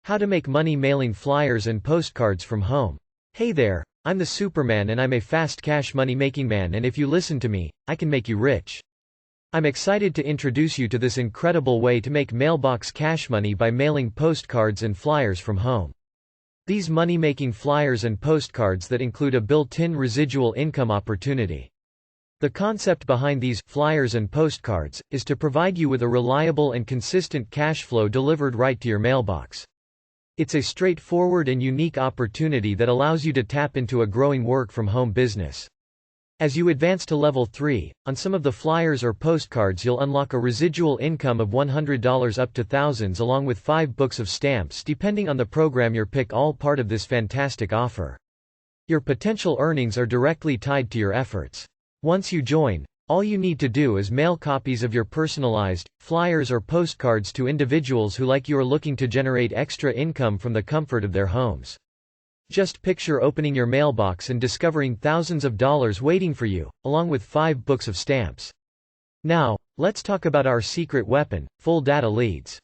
How to make money mailing flyers and postcards from home. Hey there, I'm the Superman and I'm a fast cash money making man, and if you listen to me, I can make you rich. I'm excited to introduce you to this incredible way to make mailbox cash money by mailing postcards and flyers from home. These money-making flyers and postcards that include a built-in residual income opportunity. The concept behind these flyers and postcards is to provide you with a reliable and consistent cash flow delivered right to your mailbox. It's a straightforward and unique opportunity that allows you to tap into a growing work-from-home business. As you advance to level 3, on some of the flyers or postcards you'll unlock a residual income of $100 up to thousands, along with 5 books of stamps depending on the program you pick, all part of this fantastic offer. Your potential earnings are directly tied to your efforts. Once you join, all you need to do is mail copies of your personalized flyers or postcards to individuals who like you are looking to generate extra income from the comfort of their homes. Just picture opening your mailbox and discovering thousands of dollars waiting for you, along with 5 books of stamps. Now, let's talk about our secret weapon, full data leads.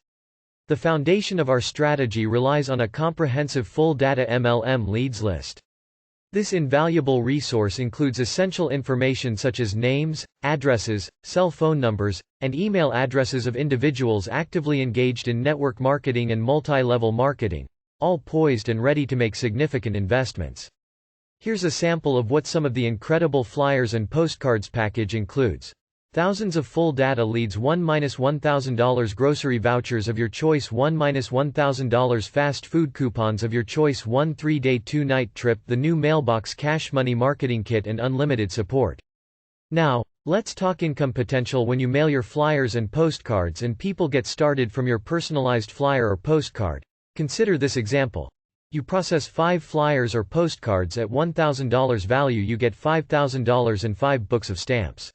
The foundation of our strategy relies on a comprehensive full data MLM leads list. This invaluable resource includes essential information such as names, addresses, cell phone numbers, and email addresses of individuals actively engaged in network marketing and multi-level marketing, all poised and ready to make significant investments. Here's a sample of what some of the incredible flyers and postcards package includes. Thousands of full data leads, $1–$1,000 grocery vouchers of your choice, $1–$1,000 fast food coupons of your choice, 1 3-day 2-night trip, the new Mailbox Cash Money Marketing Kit, and unlimited support. Now, let's talk income potential when you mail your flyers and postcards and people get started from your personalized flyer or postcard. Consider this example. You process 5 flyers or postcards at $1,000 value, you get $5,000 and 5 books of stamps.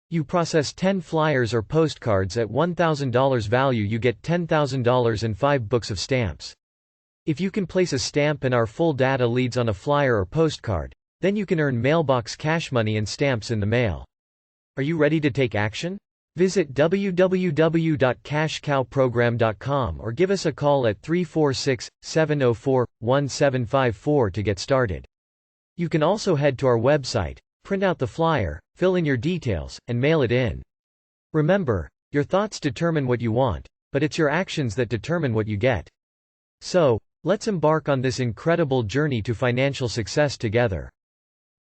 You process 10 flyers or postcards at $1,000 value, you get $10,000 and 5 books of stamps. If you can place a stamp and our full data leads on a flyer or postcard, then you can earn mailbox cash money and stamps in the mail. Are you ready to take action? Visit www.cashcowprogram.com or give us a call at 346-704-1754 to get started. You can also head to our website, print out the flyer, fill in your details, and mail it in. Remember, your thoughts determine what you want, but it's your actions that determine what you get. So, let's embark on this incredible journey to financial success together.